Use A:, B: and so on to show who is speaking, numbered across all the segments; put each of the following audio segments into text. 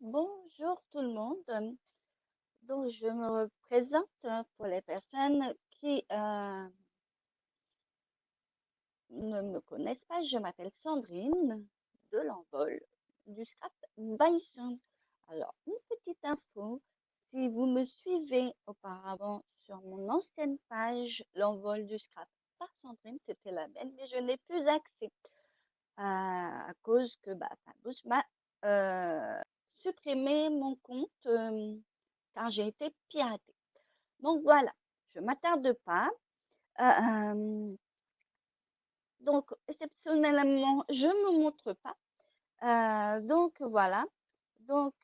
A: Bonjour tout le monde. Donc, je me présente pour les personnes qui ne me connaissent pas. Je m'appelle Sandrine de l'Envol du Scrap Bison. Alors, une petite info. Si vous me suivez auparavant sur mon ancienne page, l'Envol du Scrap par Sandrine, c'était la belle, mais je n'ai plus accès à cause que Fabus m'a supprimé mon compte car j'ai été piratée. Donc voilà, je m'attarde pas. Euh, euh, donc exceptionnellement, je me montre pas. Donc voilà. Donc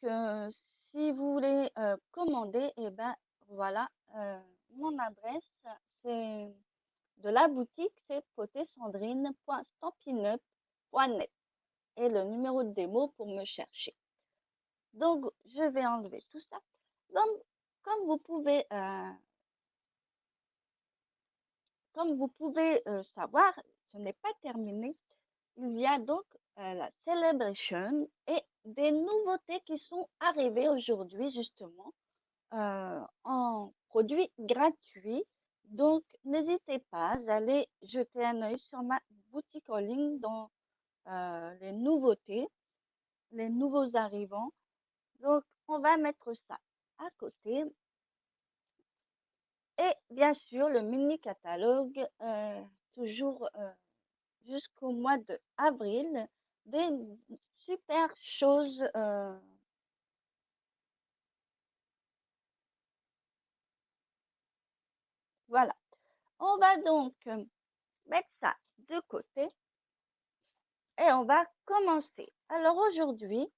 A: si vous voulez commander, et ben voilà, mon adresse c'est de la boutique, c'est potesandrine.stampinup.net et le numéro de démo pour me chercher. Donc, je vais enlever tout ça. Donc, comme vous pouvez, euh, comme vous pouvez savoir, ce n'est pas terminé. Il y a donc la Celebration et des nouveautés qui sont arrivées aujourd'hui, justement, en produits gratuits. Donc, n'hésitez pas à aller jeter un œil sur ma boutique en ligne dans les nouveautés, les nouveaux arrivants. Donc, on va mettre ça à côté. Et bien sûr, le mini catalogue, toujours jusqu'au mois de avril, des super choses. Voilà. On va donc mettre ça de côté et on va commencer. Alors aujourd'hui,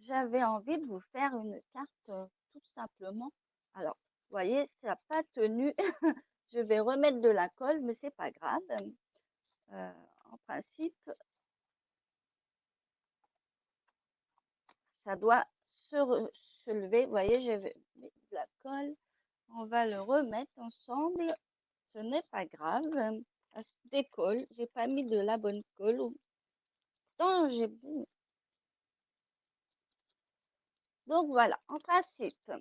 A: j'avais envie de vous faire une carte tout simplement. Alors, vous voyez, ça n'a pas tenu. Je vais remettre de la colle, mais c'est pas grave. Euh, En principe, ça doit se lever. Vous voyez, j'ai mis de la colle. On va le remettre ensemble. Ce n'est pas grave. Ça se décolle. J'ai pas mis de la bonne colle. Donc, donc voilà, en principe.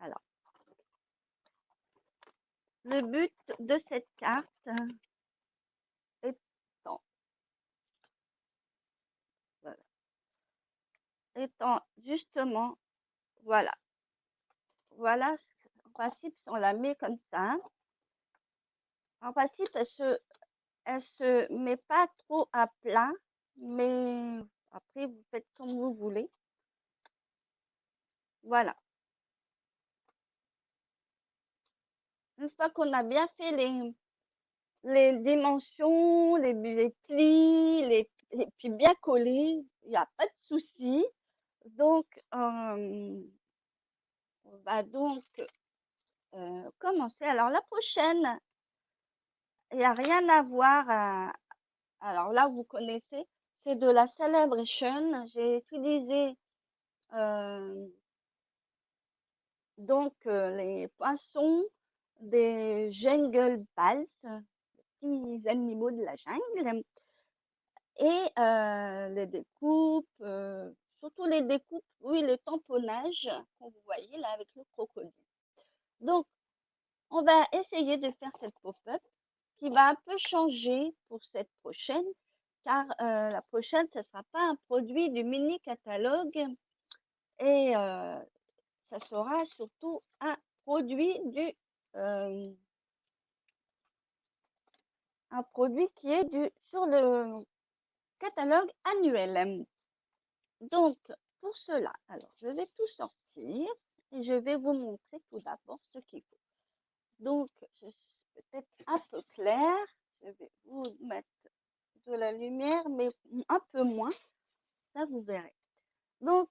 A: Alors, le but de cette carte étant, voilà, étant justement, voilà, voilà, en principe, on la met comme ça. En principe, elle se met pas trop à plat, mais après, vous faites comme vous voulez. Voilà. Une fois qu'on a bien fait les dimensions, les plis, et puis bien collé, il n'y a pas de souci. Donc, on va donc commencer. Alors, la prochaine, il n'y a rien à voir. Alors là, vous connaissez, c'est de la Celebration. J'ai utilisé euh, donc les poissons des jungle pals, petits animaux de la jungle, et les découpes, surtout les découpes, oui, le tamponnage, comme vous voyez là avec le crocodile. Donc, on va essayer de faire cette pop-up qui va un peu changer pour cette prochaine, car la prochaine, ce ne sera pas un produit du mini catalogue et ça sera surtout un produit euh, un produit qui est sur le catalogue annuel. Donc, pour cela, alors je vais tout sortir et je vais vous montrer tout d'abord ce qu'il faut. Donc, je suis peut-être un peu clair. Je vais vous mettre de la lumière, mais un peu moins. Ça, vous verrez. Donc,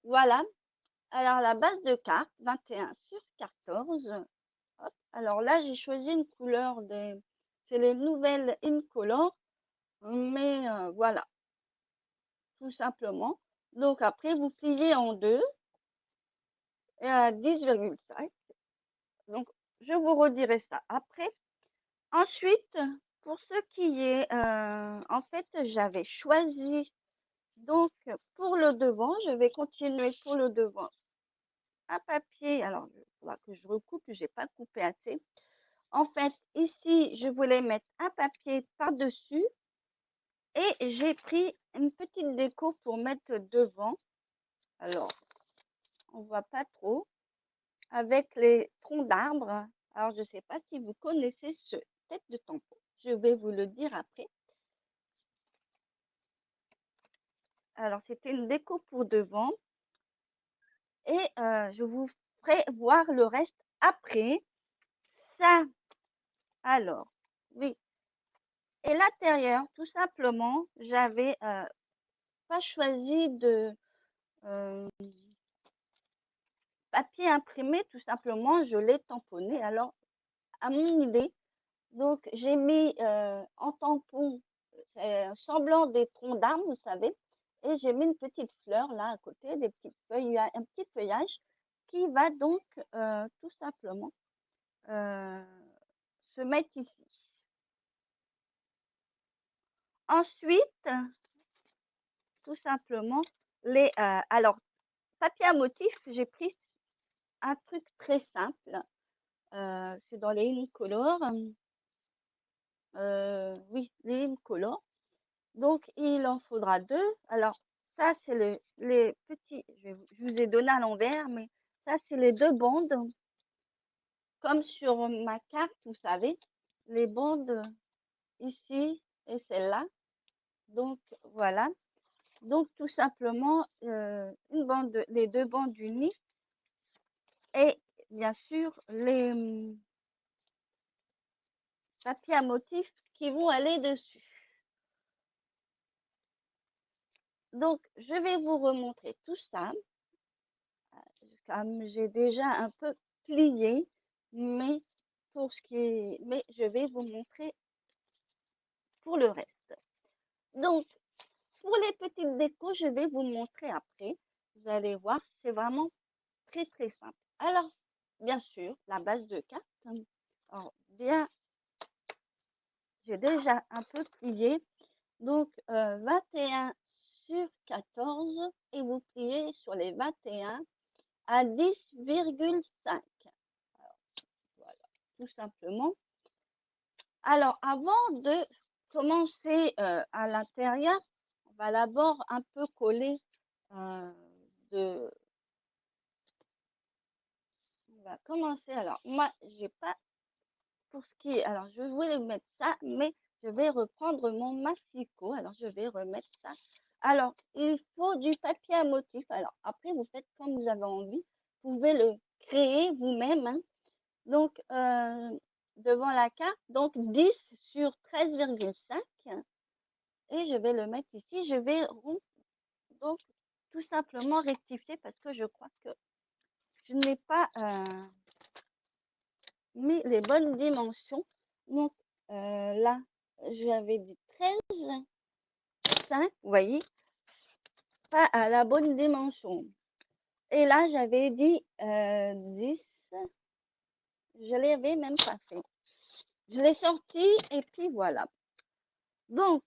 A: voilà. Alors, la base de carte, 21 sur 14. Hop. Alors là, j'ai choisi une couleur c'est les nouvelles Incolor, mais voilà, tout simplement. Donc après, vous pliez en deux et à 10,5. Donc, je vous redirai ça après. Ensuite, pour ce qui est, en fait, j'avais choisi, donc, pour le devant, je vais continuer pour le devant, un papier. Alors, il faudra que je recoupe, j'ai pas coupé assez. En fait, ici, je voulais mettre un papier par-dessus et j'ai pris une petite déco pour mettre devant. Alors, on voit pas trop avec les troncs d'arbres. Alors, je sais pas si vous connaissez ce tête de tampon. Je vais vous le dire après. Alors, c'était une déco pour devant et je vous ferai voir le reste après. Ça, alors, oui. Et l'intérieur, tout simplement, j'avais pas choisi de euh, papier imprimé, tout simplement, je l'ai tamponné. Alors, à mon idée, donc j'ai mis en tampon, c'est un semblant des troncs d'arbres, vous savez, et j'ai mis une petite fleur là à côté, des petites feuilles, un petit feuillage qui va donc tout simplement euh, se mettre ici. Ensuite, tout simplement, alors, papier à motif, j'ai pris un truc très simple. C'est dans les Incolores. Oui, les Incolores. Donc, il en faudra deux. Alors, ça, c'est les petits. Je vous ai donné à l'envers, mais ça, c'est les deux bandes. Comme sur ma carte, vous savez, les bandes ici et celle-là. Donc, voilà. Donc, tout simplement, une bande, les deux bandes unies et bien sûr les papiers à motifs qui vont aller dessus. Donc, je vais vous remontrer tout ça. Comme j'ai déjà un peu plié, mais pour ce qui est, mais je vais vous montrer pour le reste. Donc, pour les petites décos, je vais vous montrer après. Vous allez voir, c'est vraiment très très simple. Alors, bien sûr, la base de cartes. Alors, bien, j'ai déjà un peu plié. Donc, 21 sur 14 et vous pliez sur les 21 à 10,5. Voilà, tout simplement. Alors, avant de commencer à l'intérieur, on va d'abord un peu coller euh, de. On va commencer. Alors, moi, j'ai pas pour ce qui est. Alors, je voulais mettre ça, mais je vais reprendre mon massicot. Alors, je vais remettre ça. Alors, il faut du papier à motif. Alors, après, vous faites comme vous avez envie. Vous pouvez le créer vous-même, hein. Donc, devant la carte, donc 10 sur 13,5. Et je vais le mettre ici. Je vais donc tout simplement rectifier parce que je crois que je n'ai pas mis les bonnes dimensions. Donc là, j'avais dit 13,5, vous voyez, pas à la bonne dimension. Et là, j'avais dit 10, je l'avais même pas fait. Je l'ai sorti et puis voilà. Donc,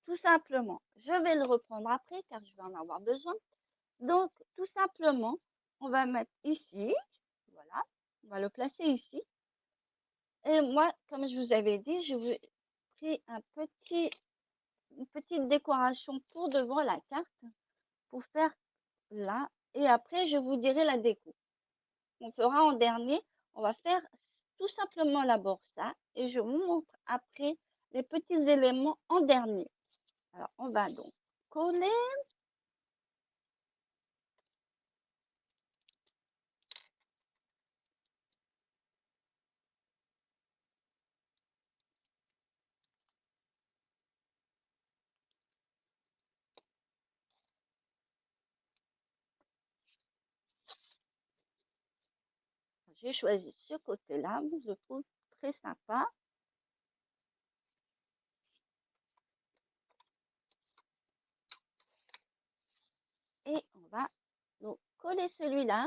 A: tout simplement, je vais le reprendre après car je vais en avoir besoin. Donc, tout simplement, on va mettre ici, voilà, on va le placer ici. Et moi, comme je vous avais dit, je vais pris une petite décoration pour devant la carte pour faire là. Et après, je vous dirai la déco. On fera en dernier, on va faire tout simplement d'abord ça et je vous montre après les petits éléments en dernier. Alors, on va donc coller. J'ai choisi ce côté-là, je trouve très sympa. Et on va donc coller celui-là.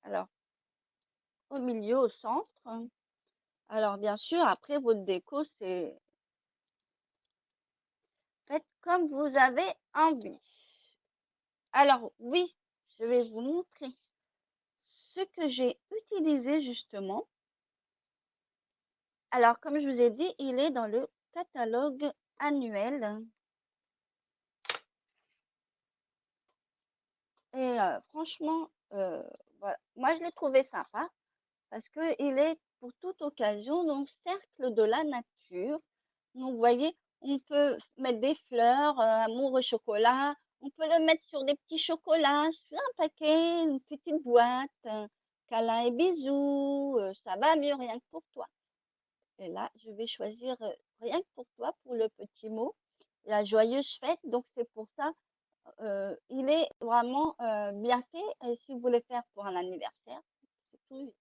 A: Alors, au milieu, au centre. Alors, bien sûr, après, votre déco, c'est faites comme vous avez envie. Alors, oui, je vais vous montrer ce que j'ai utilisé justement. Alors, comme je vous ai dit, il est dans le catalogue annuel. Et franchement, voilà. Moi, je l'ai trouvé sympa parce que il est pour toute occasion dans le cercle de la nature. Donc, vous voyez, on peut mettre des fleurs, amour au chocolat. On peut le mettre sur des petits chocolats, sur un paquet, une petite boîte, câlin et bisous, ça va mieux rien que pour toi. Et là, je vais choisir rien que pour toi pour le petit mot, la joyeuse fête. Donc, c'est pour ça, il est vraiment bien fait. Et si vous voulez faire pour un anniversaire, c'est tout.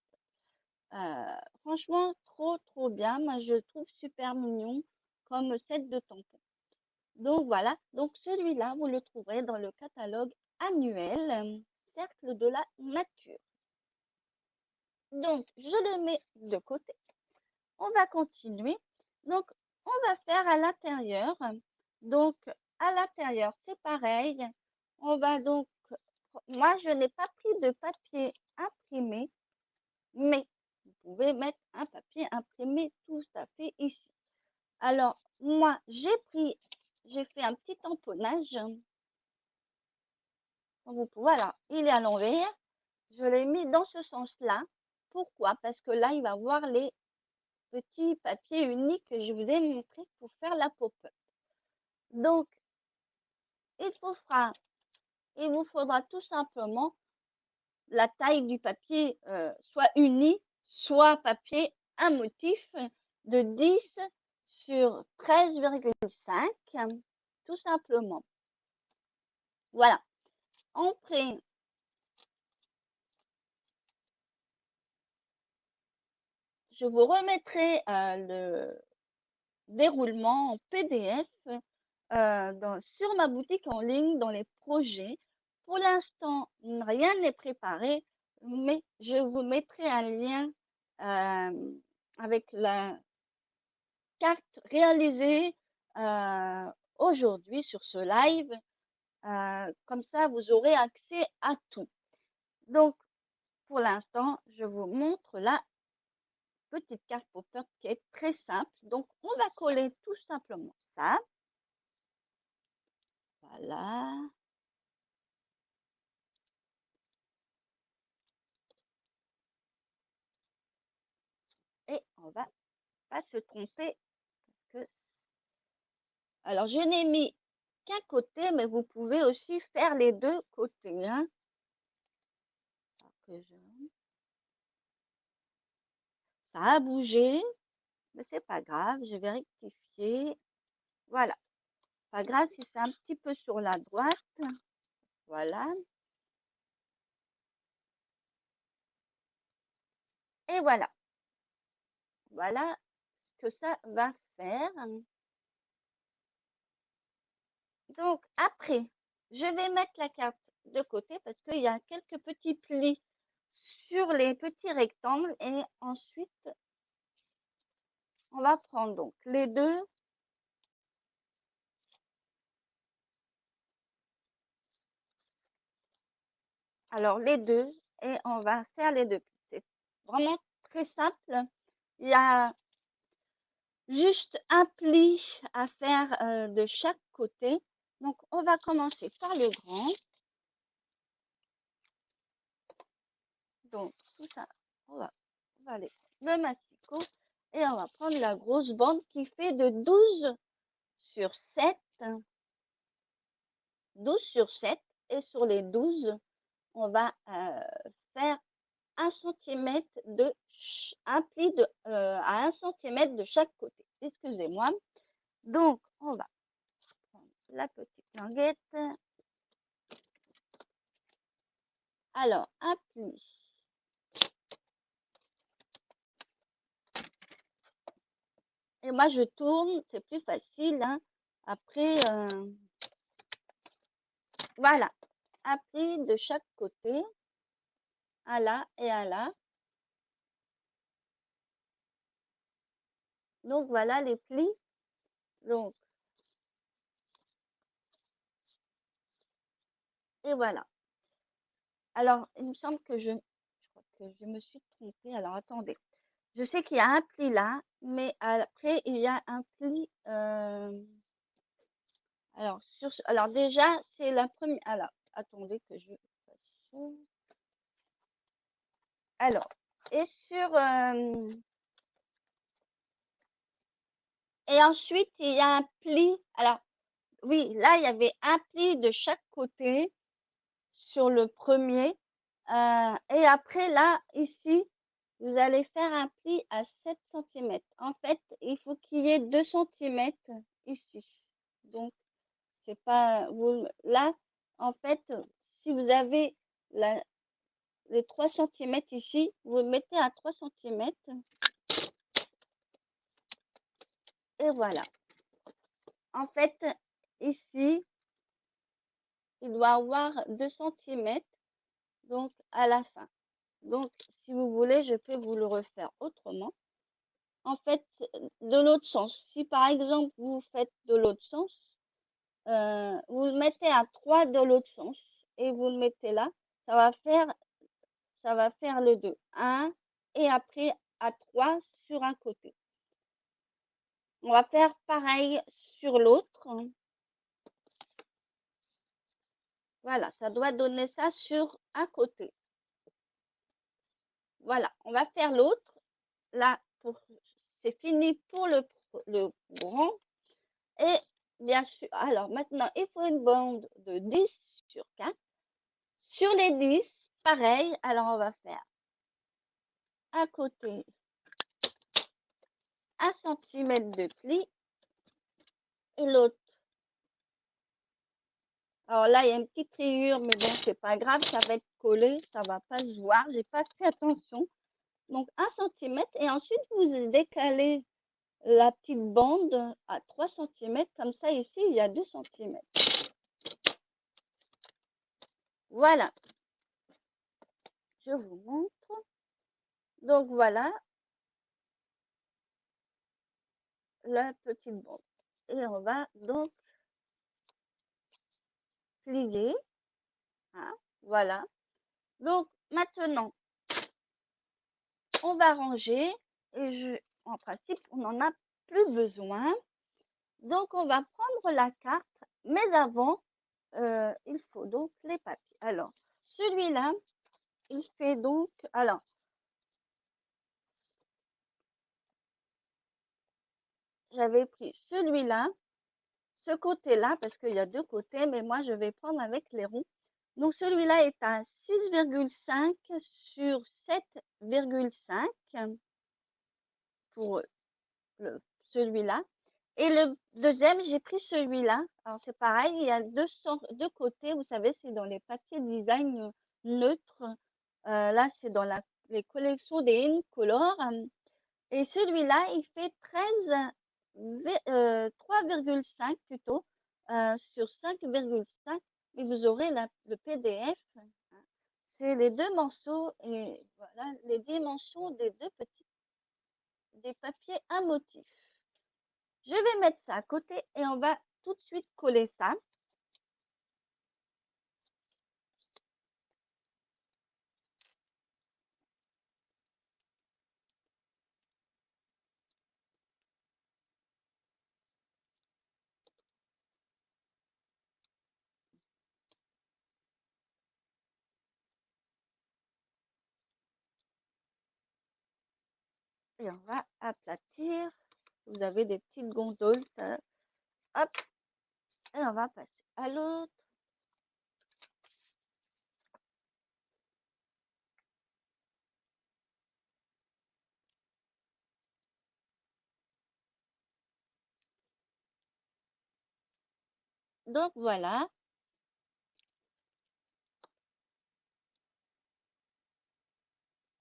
A: Franchement, trop, trop bien. Moi, je trouve super mignon comme set de tampons. Donc, voilà. Donc, celui-là, vous le trouverez dans le catalogue annuel Cercle de la nature. Donc, je le mets de côté. On va continuer. Donc, on va faire à l'intérieur. Donc, à l'intérieur, c'est pareil. On va donc, moi, je n'ai pas pris de papier imprimé, mais vous pouvez mettre un papier imprimé tout à fait ici. Alors, moi, j'ai fait un petit tamponnage. Voilà, il est à l'envers. Je l'ai mis dans ce sens-là. Pourquoi? Parce que là, il va voir les petits papiers uniques que je vous ai montré pour faire la pop-up. Donc, il vous faudra tout simplement la taille du papier, soit uni, soit papier, un motif de 10 sur 13,5, tout simplement. Voilà. Après, je vous remettrai le déroulement en PDF sur ma boutique en ligne dans les projets. Pour l'instant, rien n'est préparé, mais je vous mettrai un lien avec la carte réalisée aujourd'hui sur ce live. Comme ça, vous aurez accès à tout. Donc, pour l'instant, je vous montre la petite carte pop-up qui est très simple. Donc, on va coller tout simplement ça. Voilà. Et on va pas se tromper. Alors, je n'ai mis qu'un côté, mais vous pouvez aussi faire les deux côtés. Hein. Ça a bougé, mais c'est pas grave. Je vais rectifier. Voilà. Pas grave si c'est un petit peu sur la droite. Voilà. Et voilà. Voilà ce que ça va faire. Donc, après, je vais mettre la carte de côté parce qu'il y a quelques petits plis sur les petits rectangles. Et ensuite, on va prendre donc les deux. Alors, les deux. Et on va faire les deux. C'est vraiment très simple. Il y a juste un pli à faire de chaque côté. Donc, on va commencer par le grand. Donc, tout ça, on va aller le massicot et on va prendre la grosse bande qui fait de 12 sur 7. 12 sur 7. Et sur les 12, on va faire 1 cm de un pli à 1 cm de chaque côté. Excusez-moi. Donc, on va prendre la petite languette. Alors, un pli. Et moi, je tourne, c'est plus facile. Hein. Après, voilà. Un pli de chaque côté. Un là et un là. Donc, voilà les plis. Donc, et voilà. Alors, il me semble que je crois que je me suis trompée. Alors, attendez. Je sais qu'il y a un pli là, mais après, il y a un pli. Alors, alors déjà, c'est la première. Alors, attendez que je fasse ça. Alors, et sur. Et ensuite, il y a un pli. Alors, oui, là, il y avait un pli de chaque côté sur le premier. Et après, là, ici, vous allez faire un pli à 7 centimètres. En fait, il faut qu'il y ait 2 centimètres ici. Donc, c'est pas, là, en fait, si vous avez les 3 centimètres ici, vous le mettez à 3 centimètres. Et voilà. En fait, ici, il doit avoir 2 centimètres, donc à la fin. Donc, si vous voulez, je peux vous le refaire autrement. En fait, de l'autre sens. Si par exemple, vous faites de l'autre sens, vous le mettez à 3 de l'autre sens et vous le mettez là, ça va faire, ça va faire le 2. 1 et après à 3 sur un côté. On va faire pareil sur l'autre. Voilà, ça doit donner ça sur un côté. Voilà, on va faire l'autre. Là, c'est fini pour le grand. Et bien sûr, alors maintenant, il faut une bande de 10 sur 4. Sur les 10, pareil, alors on va faire un côté 1 centimètre de pli et l'autre. Alors là, il y a une petite rayure, mais bon, c'est pas grave, ça va être collé, ça va pas se voir, j'ai pas fait attention. Donc 1 centimètre et ensuite vous décalez la petite bande à 3 centimètres, comme ça ici, il y a 2 centimètres. Voilà, je vous montre. Donc voilà la petite bande. Et on va donc plier. Hein, voilà. Donc maintenant, on va ranger et en principe, on n'en a plus besoin. Donc, on va prendre la carte, mais avant, il faut donc les papiers. Alors, celui-là, il fait donc, alors, j'avais pris celui-là, ce côté-là, parce qu'il y a deux côtés, mais moi, je vais prendre avec les ronds. Donc, celui-là est à 6,5 sur 7,5 pour celui-là. Et le deuxième, j'ai pris celui-là. Alors, c'est pareil, il y a deux côtés. Vous savez, c'est dans les papiers design neutres. Là, c'est dans les collections des Incolor. Et celui-là, il fait 3,5 plutôt sur 5,5. Et vous aurez le PDF. C'est les deux morceaux et voilà les dimensions des deux petits des papiers à motif. Je vais mettre ça à côté et on va tout de suite coller ça. Et on va aplatir. Vous avez des petites gondoles, ça. Hop. Et on va passer à l'autre. Donc voilà.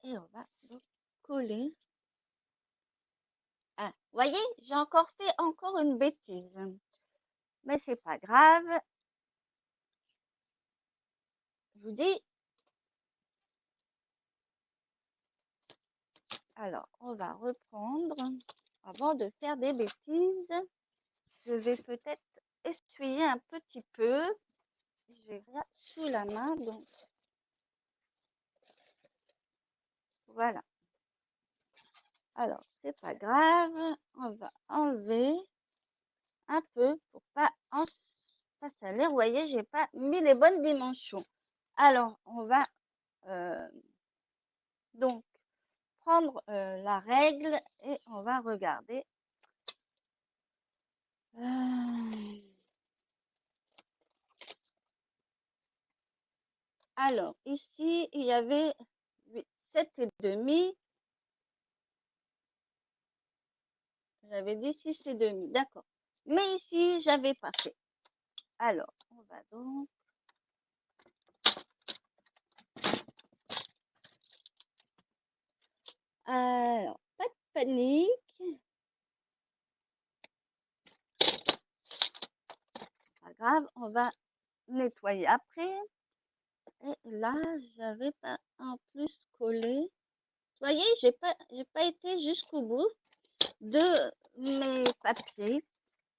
A: Et on va donc coller. Ah, voyez, j'ai encore fait une bêtise. Mais c'est pas grave. Je vous dis. Alors, on va reprendre. avant de faire des bêtises, je vais peut-être essuyer un petit peu. J'ai rien sous la main, donc voilà. Alors, c'est pas grave, on va enlever un peu pour pas salir. Vous voyez, j'ai pas mis les bonnes dimensions. Alors, on va donc prendre la règle et on va regarder. Alors, ici, il y avait 7,5. J'avais dit 6,5, d'accord. Mais ici, j'avais pas fait. Alors, on va donc... Alors, pas de panique. Pas grave, on va nettoyer après. Et là, j'avais pas en plus collé. Vous voyez, j'ai pas été jusqu'au bout de mes papiers.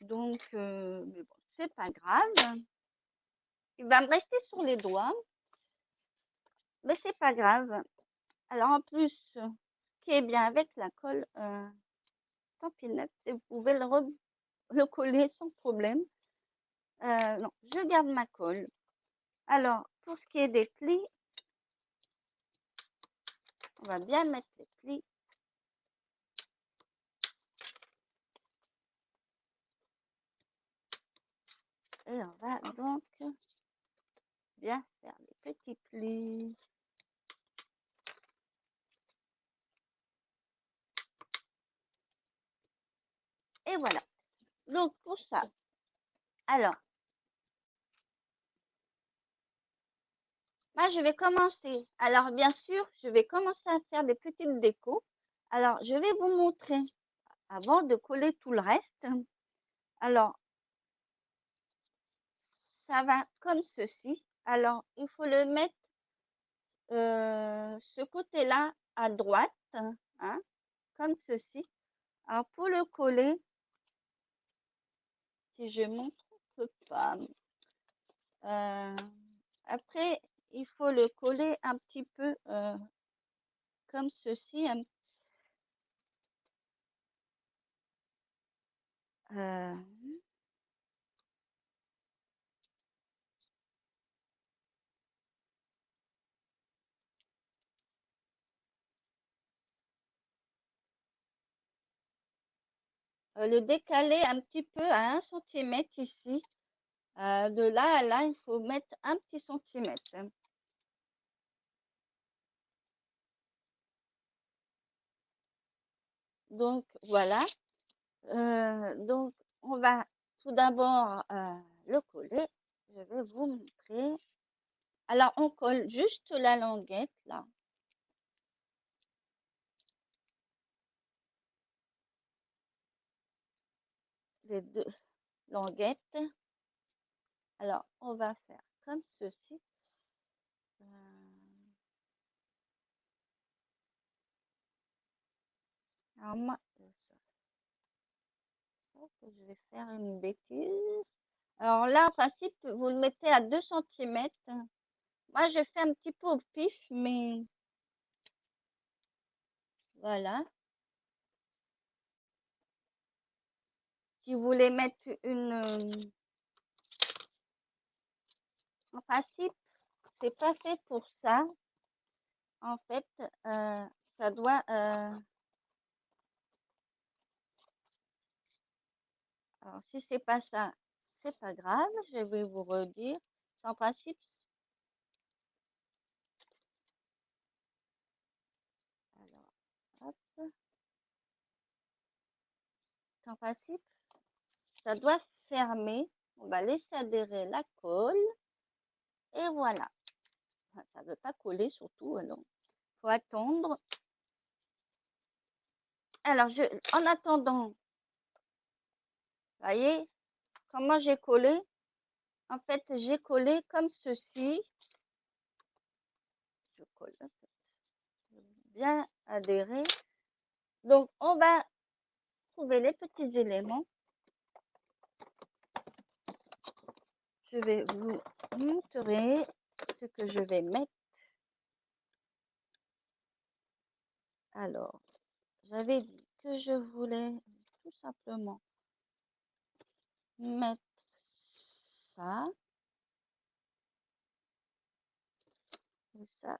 A: Donc, mais bon, c'est pas grave. Il va me rester sur les doigts. Mais c'est pas grave. Alors, en plus, ce qui est bien avec la colle tampinette, c'est que vous pouvez le coller sans problème. Non, je garde ma colle. Alors, pour ce qui est des plis, on va bien mettre les plis. Et on va donc bien faire des petits plis. Et voilà. Donc, pour ça, alors, moi, je vais commencer. Alors, bien sûr, je vais commencer à faire des petites décos. Alors, je vais vous montrer avant de coller tout le reste. Alors, ça va comme ceci. Alors, il faut le mettre ce côté-là à droite, hein, comme ceci. Alors, pour le coller, si je montre pas, après, il faut le coller un petit peu comme ceci. Euh, le décaler un petit peu à 1 centimètre ici. De là à là, il faut mettre un petit centimètre. Donc, voilà. Donc, on va tout d'abord le coller. Je vais vous montrer. Alors, on colle juste la languette, là. Les deux languettes. Alors, on va faire comme ceci. Alors, moi, je vais faire une bêtise. Alors là, en principe, vous le mettez à 2 centimètres. Moi, je fais un petit peu au pif, mais voilà. Si vous voulez mettre une... en principe, c'est pas fait pour ça. En fait, ça doit... alors, si c'est pas ça, c'est pas grave. Je vais vous redire. En principe, alors, hop. En principe, ça doit fermer. On va laisser adhérer la colle. Et voilà. Ça ne veut pas coller surtout. Alors, faut attendre. Alors, en attendant, vous voyez, comment j'ai collé? En fait, j'ai collé comme ceci. Je colle bien adhérer. Donc, on va trouver les petits éléments. Je vais vous montrer ce que je vais mettre. Alors, j'avais dit que je voulais tout simplement mettre ça et ça.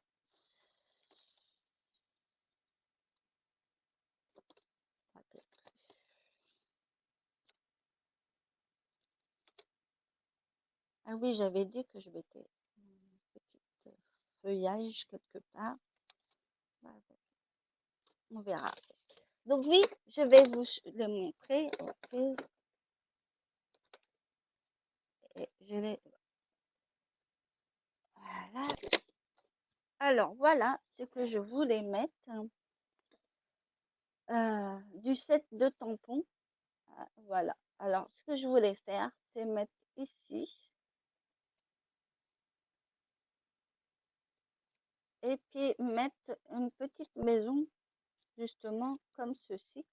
A: Ah oui, j'avais dit que je mettais un petit feuillage quelque part. On verra. Donc oui, je vais vous le montrer. Ok. Et je vais... Voilà. Alors voilà ce que je voulais mettre. Du set de tampons. Voilà. Alors ce que je voulais faire, c'est mettre ici. Et puis mettre une petite maison justement comme ceci.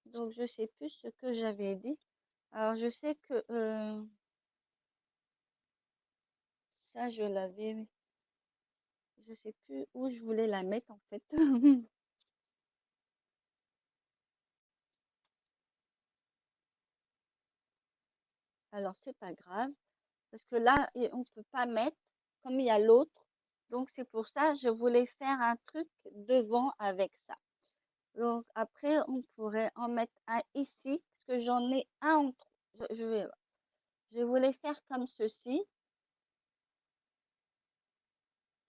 A: Donc je sais plus ce que j'avais dit. Alors je sais que ça je l'avais, je sais plus où je voulais la mettre en fait. Alors c'est pas grave parce que là on peut pas mettre comme il y a l'autre. Donc c'est pour ça je voulais faire un truc devant avec ça. Donc après on pourrait en mettre un ici parce que j'en ai un en trop. Je voulais faire comme ceci.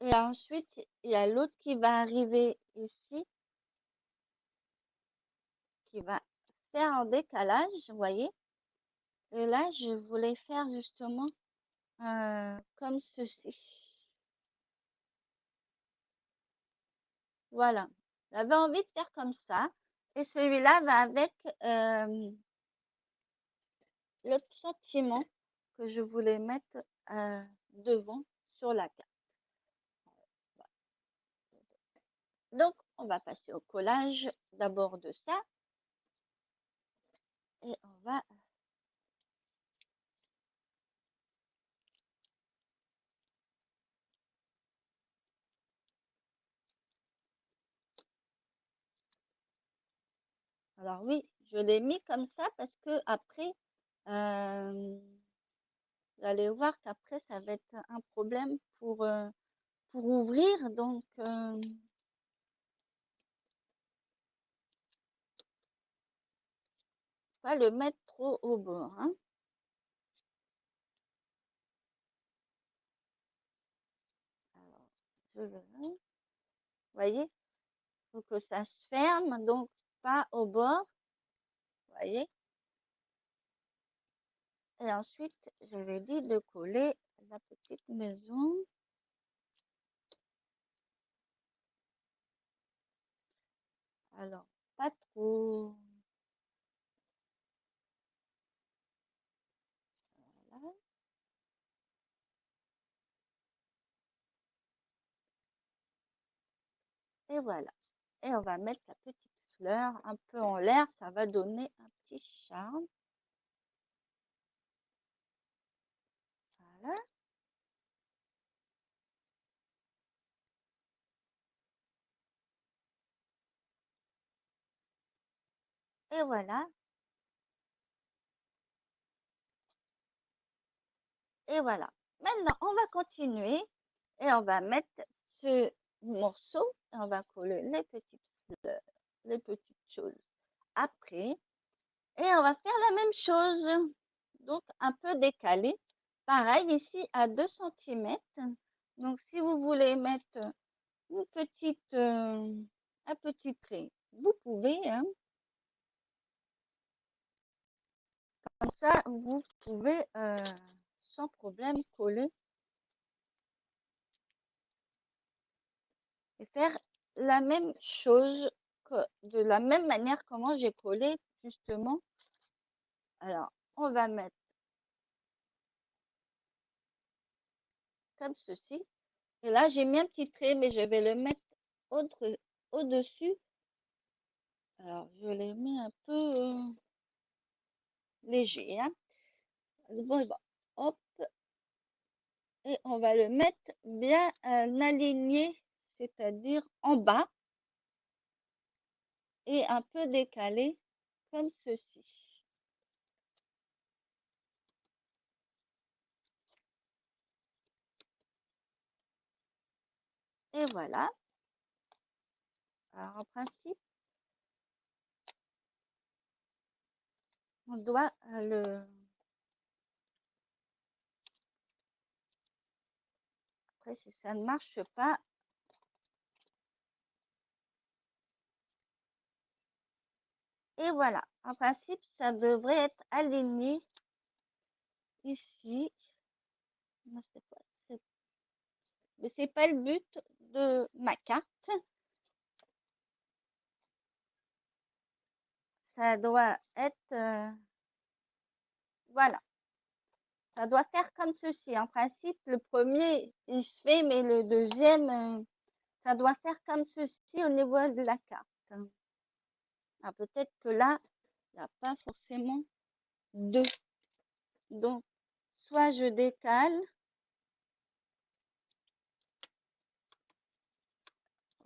A: Et ensuite, il y a l'autre qui va arriver ici, qui va faire un décalage, vous voyez. Et là, je voulais faire justement comme ceci. Voilà. J'avais envie de faire comme ça. Et celui-là va avec le sentiment que je voulais mettre devant sur la carte. Donc, on va passer au collage d'abord de ça. Et on va... Alors oui, je l'ai mis comme ça parce que après, vous allez voir qu'après, ça va être un problème pour ouvrir. Donc, pas le mettre trop au bord. Hein. Alors, vous voyez, il faut que ça se ferme, donc pas au bord. Vous voyez. Et ensuite, je vais dire de coller la petite maison. Alors, pas trop. Voilà. Et voilà. Et on va mettre la petite fleur un peu en l'air. Ça va donner un petit charme. Voilà. Et voilà. Et voilà. Maintenant, on va continuer et on va mettre ce morceau et on va coller les petites fleurs, les petites choses après. Et on va faire la même chose. Donc, un peu décalé. Pareil, ici à 2 centimètres. Donc, si vous voulez mettre une petite, un petit trait, vous pouvez, hein. Comme ça, vous pouvez sans problème coller et faire la même chose que de la même manière comment j'ai collé justement. Alors, on va mettre comme ceci. Et là, j'ai mis un petit trait, mais je vais le mettre au-dessus Alors, je les mets un peu léger, hein. Bon, bon, hop, et on va le mettre bien aligné, c'est-à-dire en bas et un peu décalé comme ceci. Et voilà. Alors, en principe, on doit le... Après, si ça ne marche pas, et voilà. En principe, ça devrait être aligné ici. Non, mais c'est pas le but de ma carte. Ça doit être, voilà. Ça doit faire comme ceci. En principe, le premier, il se fait, mais le deuxième, ça doit faire comme ceci au niveau de la carte. Ah, peut-être que là, il n'y a pas forcément deux. Donc, soit je décale,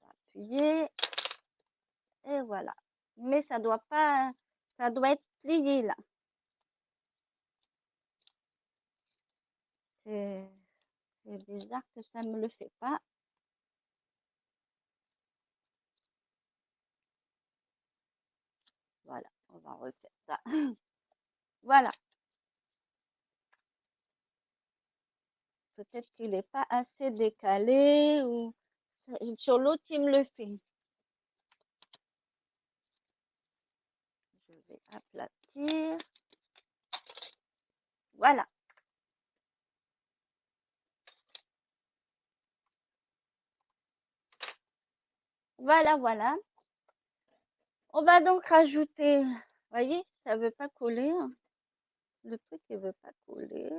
A: appuyer, et voilà. Mais ça doit pas, ça doit être plié là. C'est bizarre que ça me le fait pas. Voilà, on va refaire ça. Voilà. Peut-être qu'il n'est pas assez décalé ou sur l'autre, il me le fait. Je vais aplatir. Voilà. Voilà, voilà. On va donc rajouter, voyez, ça veut pas coller, hein. Le truc, il veut pas coller.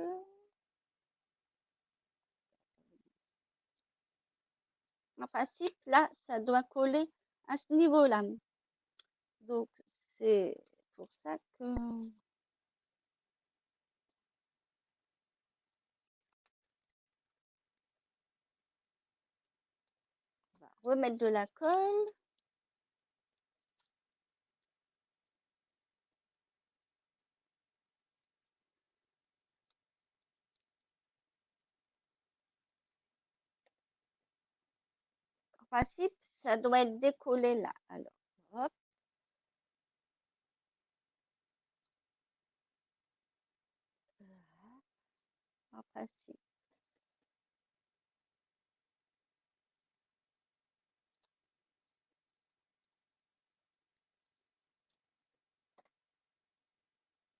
A: En principe, là, ça doit coller à ce niveau-là. Donc, c'est pour ça que on va remettre de la colle. En principe, ça doit être décollé là. Alors, hop. En principe.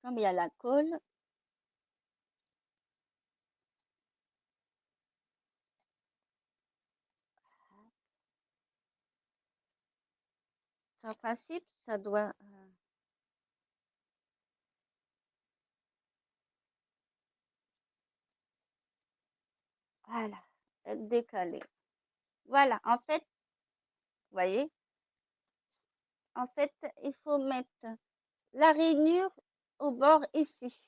A: Comme il y a la colle, en principe, ça doit, voilà, être décalé. Voilà, en fait, vous voyez, en fait, il faut mettre la rainure au bord ici.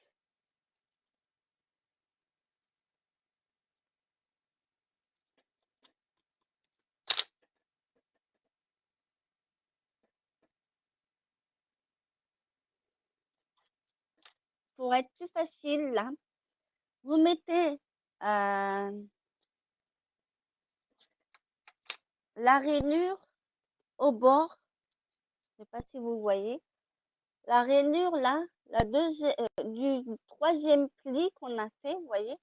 A: Pour être plus facile, là, vous mettez la rainure au bord. Je sais pas si vous voyez. La rainure, là, la deuxième, du troisième pli qu'on a fait, vous voyez,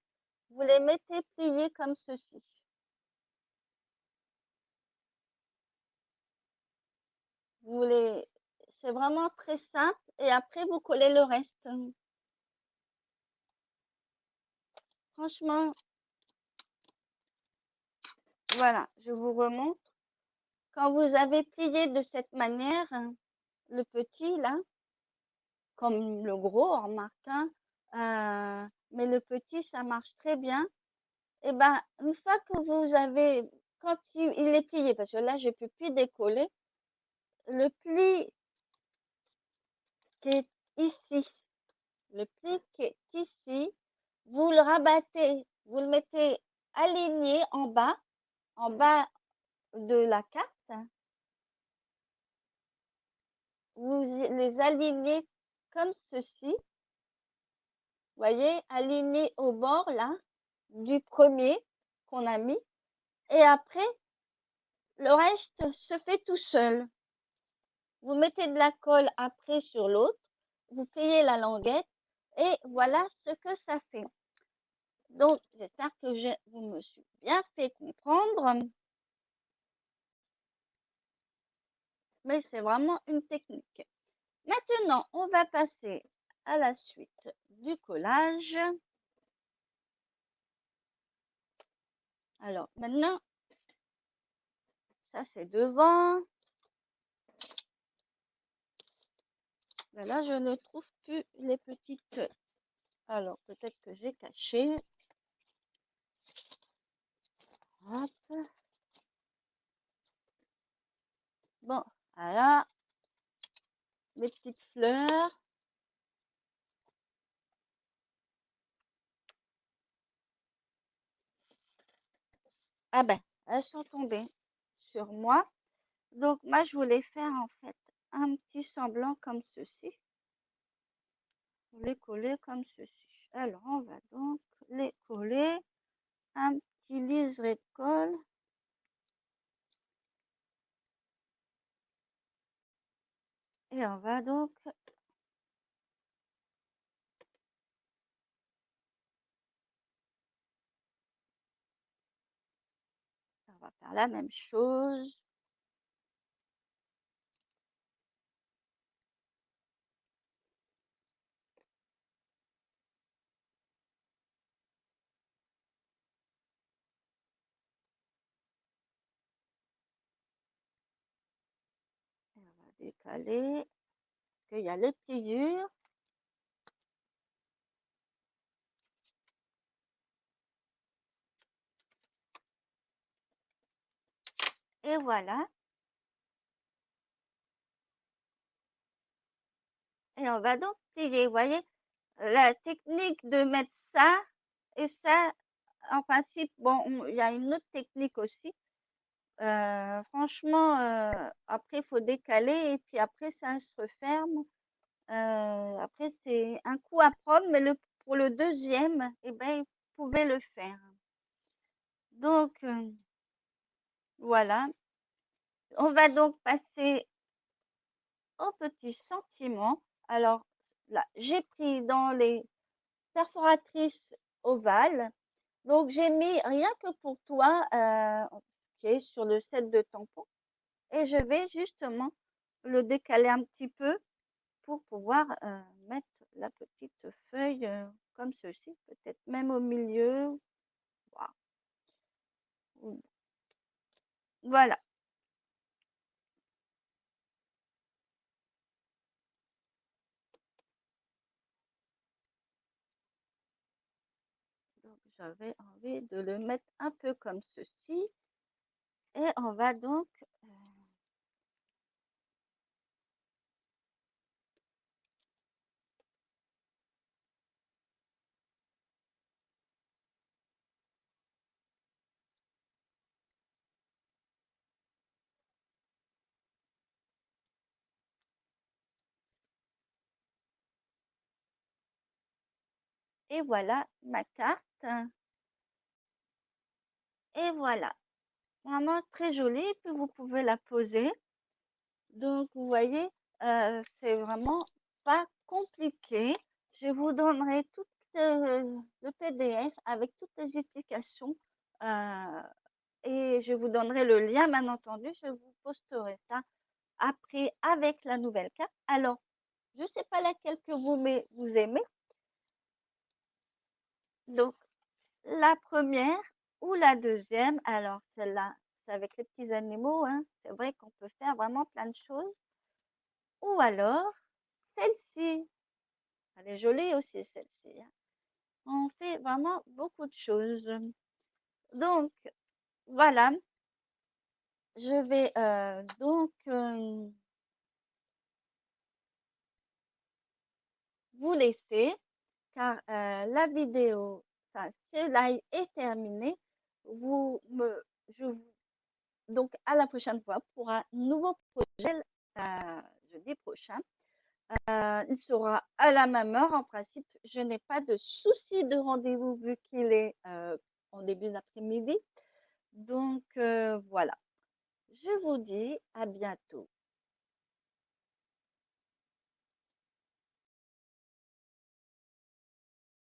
A: vous les mettez pliés comme ceci. Vous les, c'est vraiment très simple. Et après, vous collez le reste. Franchement, voilà, je vous remontre. Quand vous avez plié de cette manière, le petit, là, comme le gros, en marquant, mais le petit, ça marche très bien. Et ben, une fois que vous avez, quand il est plié, parce que là, je peux plus décoller, le pli qui est ici, le pli qui est ici, vous le rabattez, vous le mettez aligné en bas de la carte. Vous les alignez comme ceci. Voyez, alignés au bord là, du premier qu'on a mis. Et après, le reste se fait tout seul. Vous mettez de la colle après sur l'autre, vous pliez la languette et voilà ce que ça fait. Donc, j'espère que vous me suis bien fait comprendre, mais c'est vraiment une technique. Maintenant, on va passer à la suite du collage. Alors, maintenant, ça c'est devant. Ben là, je ne trouve plus les petites. Alors, peut-être que j'ai caché. Hop. Bon, voilà. Les petites fleurs. Ah ben, elles sont tombées sur moi. Donc, moi, je voulais faire en fait un petit semblant comme ceci. Les coller comme ceci. Alors, on va donc les coller. Un petit liseré de colle. Et on va donc, on va faire la même chose. Et on va décaler. Parce qu'il y a les pliures. Et voilà. Et on va donc plier. Vous voyez, la technique de mettre ça et ça, en principe, bon, il y a une autre technique aussi. Franchement, après, il faut décaler et puis après, ça se referme. Après, c'est un coup à prendre, mais pour le deuxième, eh ben, vous pouvez le faire. Donc, voilà. On va donc passer au petit sentiment. Alors, là, j'ai pris dans les perforatrices ovales. Donc, j'ai mis rien que pour toi, qui est sur le set de tampons. Et je vais justement le décaler un petit peu pour pouvoir mettre la petite feuille comme ceci, peut-être même au milieu. Voilà. Donc, j'avais envie de le mettre un peu comme ceci. Et on va donc et voilà ma carte. Et voilà, vraiment très jolie. Puis vous pouvez la poser. Donc, vous voyez, c'est vraiment pas compliqué. Je vous donnerai tout le PDF avec toutes les explications et je vous donnerai le lien, bien entendu. Je vous posterai ça après avec la nouvelle carte. Alors, je ne sais pas laquelle que vous aimez. Donc, la première ou la deuxième. Alors, celle-là, c'est avec les petits animaux. Hein. C'est vrai qu'on peut faire vraiment plein de choses. Ou alors, celle-ci. Elle est jolie aussi, celle-ci. Hein. On fait vraiment beaucoup de choses. Donc, voilà. Je vais donc vous laisser car la vidéo, enfin, ce live est terminé. Vous me, je vous, donc à la prochaine fois pour un nouveau projet jeudi prochain. Il sera à la même heure. En principe, je n'ai pas de souci de rendez-vous vu qu'il est en début d'après-midi. Donc voilà, je vous dis à bientôt.